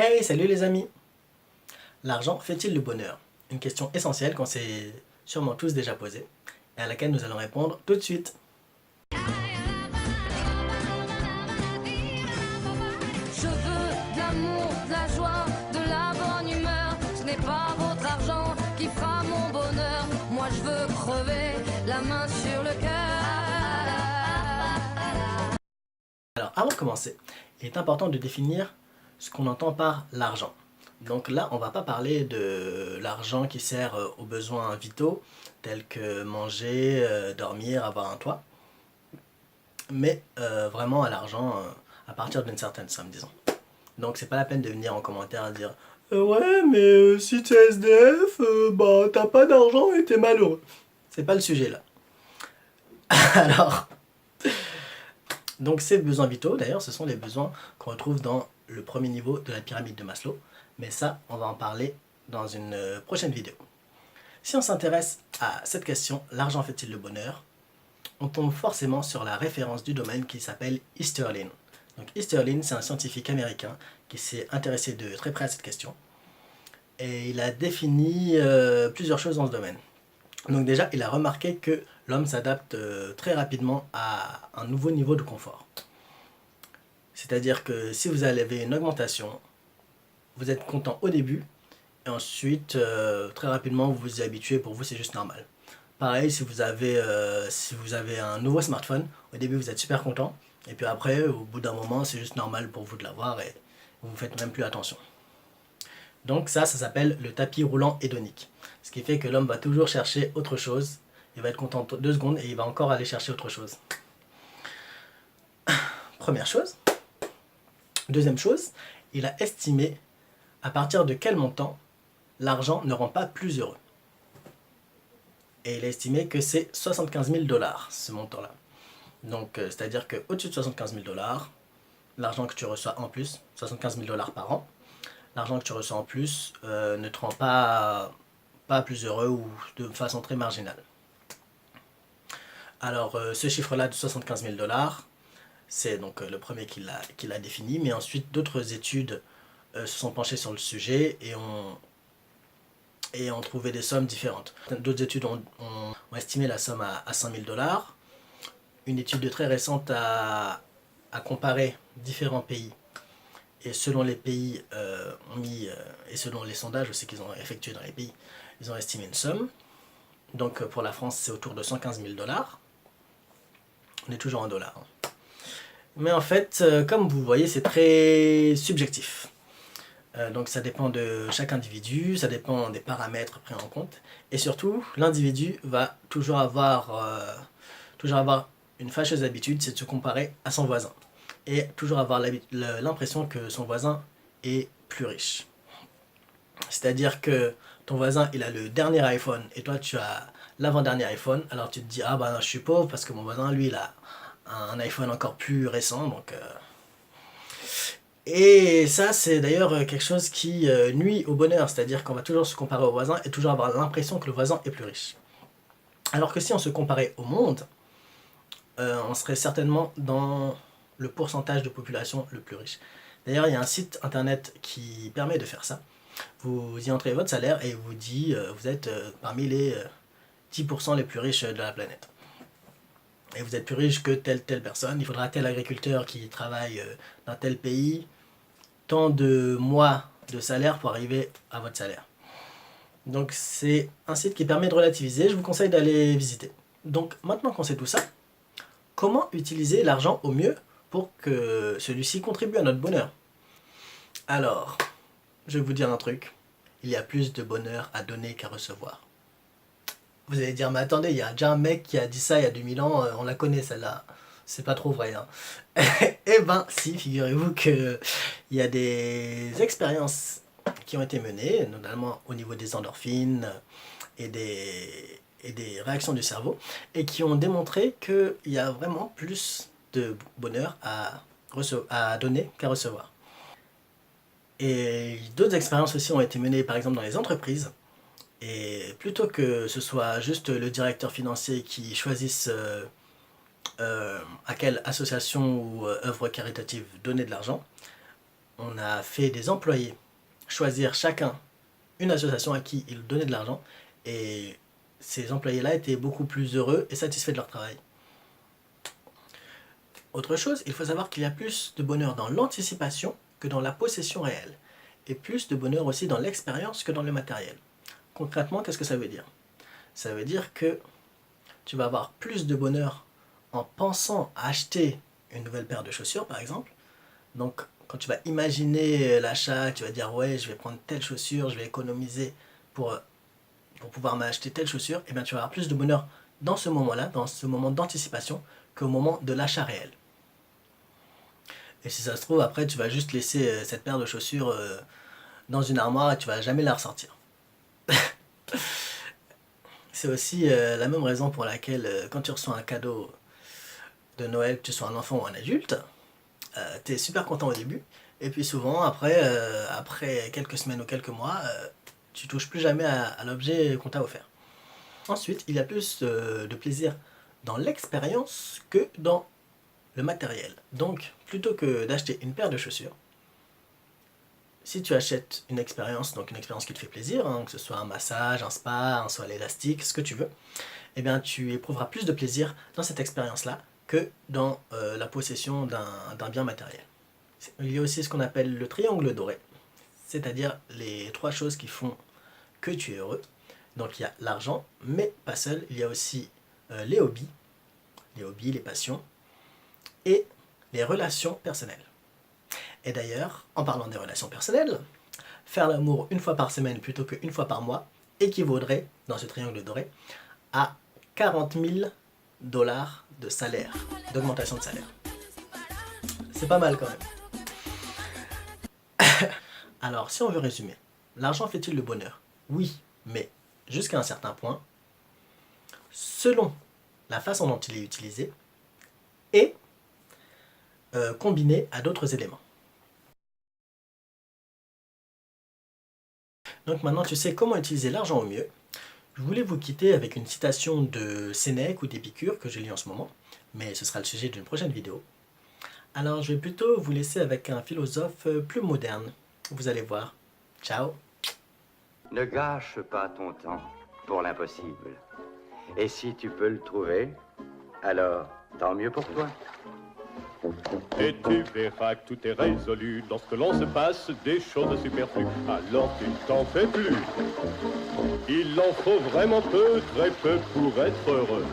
Hey, salut les amis! L'argent fait-il le bonheur? Une question essentielle qu'on s'est sûrement tous déjà posée et à laquelle nous allons répondre tout de suite. Je veux de l'amour, de la joie, de la bonne humeur. Ce n'est pas votre argent qui fera mon bonheur. Moi je veux crever la main sur le cœur. Alors avant de commencer, il est important de définir ce qu'on entend par l'argent. Donc là, on va pas parler de l'argent qui sert aux besoins vitaux, tels que manger, dormir, avoir un toit, mais vraiment à l'argent à partir d'une certaine somme, disons. Donc c'est pas la peine de venir en commentaire à dire ouais, mais si t'es SDF, bah t'as pas d'argent et t'es malheureux. C'est pas le sujet là. Alors, donc ces besoins vitaux, d'ailleurs, ce sont les besoins qu'on retrouve dans le premier niveau de la pyramide de Maslow. Mais ça, on va en parler dans une prochaine vidéo. Si on s'intéresse à cette question, l'argent fait-il le bonheur? On tombe forcément sur la référence du domaine qui s'appelle Easterlin. Donc Easterlin, c'est un scientifique américain qui s'est intéressé de très près à cette question. Et il a défini plusieurs choses dans ce domaine. Donc déjà, il a remarqué que l'homme s'adapte très rapidement à un nouveau niveau de confort. C'est-à-dire que si vous avez une augmentation, vous êtes content au début, et ensuite, très rapidement, vous vous y habituez, pour vous c'est juste normal. Pareil, si vous avez un nouveau smartphone, au début vous êtes super content, et puis après, au bout d'un moment, c'est juste normal pour vous de l'avoir, et vous ne faites même plus attention. Donc ça s'appelle le tapis roulant hédonique. Ce qui fait que l'homme va toujours chercher autre chose, il va être content 2 secondes, et il va encore aller chercher autre chose. Première chose. Deuxième chose, il a estimé à partir de quel montant l'argent ne rend pas plus heureux. Et il a estimé que c'est 75 000 $, ce montant-là. Donc, c'est-à-dire qu'au-dessus de 75 000 $, l'argent que tu reçois en plus, 75 000 $ par an, l'argent que tu reçois en plus ne te rend pas plus heureux ou de façon très marginale. Alors, ce chiffre-là de 75 000 $, c'est donc le premier qu'il a défini, mais ensuite d'autres études se sont penchées sur le sujet et ont trouvé des sommes différentes. D'autres études ont estimé la somme à 100 000 $. Une étude très récente a comparé différents pays. Et selon les pays et selon les sondages aussi qu'ils ont effectués dans les pays, ils ont estimé une somme. Donc pour la France, c'est autour de 115 000 $. On est toujours en dollars. Mais en fait, comme vous voyez, c'est très subjectif. Donc ça dépend de chaque individu, ça dépend des paramètres pris en compte. Et surtout, l'individu va toujours avoir une fâcheuse habitude, c'est de se comparer à son voisin. Et toujours avoir l'impression que son voisin est plus riche. C'est-à-dire que ton voisin, il a le dernier iPhone et toi, tu as l'avant-dernier iPhone. Alors tu te dis, ah bah non, je suis pauvre parce que mon voisin, lui, il a un iPhone encore plus récent. Donc, Et ça, c'est d'ailleurs quelque chose qui nuit au bonheur. C'est-à-dire qu'on va toujours se comparer au voisin et toujours avoir l'impression que le voisin est plus riche. Alors que si on se comparait au monde, on serait certainement dans le pourcentage de population le plus riche. D'ailleurs, il y a un site internet qui permet de faire ça. Vous y entrez votre salaire et il vous dit vous êtes parmi les 10% les plus riches de la planète. Et vous êtes plus riche que telle personne. Il faudra tel agriculteur qui travaille dans tel pays, tant de mois de salaire pour arriver à votre salaire. Donc c'est un site qui permet de relativiser. Je vous conseille d'aller visiter. Donc maintenant qu'on sait tout ça, comment utiliser l'argent au mieux pour que celui-ci contribue à notre bonheur? Alors, je vais vous dire un truc. Il y a plus de bonheur à donner qu'à recevoir. Vous allez dire, mais attendez, il y a déjà un mec qui a dit ça il y a 2000 ans, on la connaît celle-là. C'est pas trop vrai. Hein. Eh ben, si, figurez-vous qu'il y a des expériences qui ont été menées, notamment au niveau des endorphines et des réactions du cerveau, et qui ont démontré qu'il y a vraiment plus de bonheur à donner qu'à recevoir. Et d'autres expériences aussi ont été menées par exemple dans les entreprises. Et plutôt que ce soit juste le directeur financier qui choisisse à quelle association ou œuvre caritative donner de l'argent, on a fait des employés choisir chacun une association à qui ils donnaient de l'argent, et ces employés-là étaient beaucoup plus heureux et satisfaits de leur travail. Autre chose, il faut savoir qu'il y a plus de bonheur dans l'anticipation que dans la possession réelle, et plus de bonheur aussi dans l'expérience que dans le matériel. Concrètement, qu'est-ce que ça veut dire? Ça veut dire que tu vas avoir plus de bonheur en pensant à acheter une nouvelle paire de chaussures, par exemple. Donc, quand tu vas imaginer l'achat, tu vas dire ouais, je vais prendre telle chaussure, je vais économiser pour pouvoir m'acheter telle chaussure, et bien tu vas avoir plus de bonheur dans ce moment-là, dans ce moment d'anticipation, qu'au moment de l'achat réel. Et si ça se trouve, après, tu vas juste laisser cette paire de chaussures dans une armoire et tu vas jamais la ressortir. C'est aussi la même raison pour laquelle, quand tu reçois un cadeau de Noël, que tu sois un enfant ou un adulte, tu es super content au début, et puis souvent, après quelques semaines ou quelques mois, tu touches plus jamais à l'objet qu'on t'a offert. Ensuite, il y a plus de plaisir dans l'expérience que dans le matériel. Donc, plutôt que d'acheter une paire de chaussures, si tu achètes une expérience, donc une expérience qui te fait plaisir, hein, que ce soit un massage, un spa, un soin élastique, ce que tu veux, eh bien tu éprouveras plus de plaisir dans cette expérience-là que dans la possession d'un bien matériel. Il y a aussi ce qu'on appelle le triangle doré, c'est-à-dire les 3 choses qui font que tu es heureux. Donc il y a l'argent, mais pas seul, il y a aussi les hobbies, les passions, et les relations personnelles. Et d'ailleurs, en parlant des relations personnelles, faire l'amour 1 fois par semaine plutôt que 1 fois par mois équivaudrait, dans ce triangle doré, à 40 000 $ de salaire, d'augmentation de salaire. C'est pas mal quand même. Alors, si on veut résumer, l'argent fait-il le bonheur? Oui, mais jusqu'à un certain point, selon la façon dont il est utilisé, et combiné à d'autres éléments. Donc maintenant tu sais comment utiliser l'argent au mieux. Je voulais vous quitter avec une citation de Sénèque ou d'Épicure que je lis en ce moment, mais ce sera le sujet d'une prochaine vidéo. Alors je vais plutôt vous laisser avec un philosophe plus moderne. Vous allez voir. Ciao. Ne gâche pas ton temps pour l'impossible. Et si tu peux le trouver, alors tant mieux pour toi. Et tu verras que tout est résolu lorsque l'on se passe des choses superflues. Alors tu t'en fais plus. Il en faut vraiment peu, très peu pour être heureux.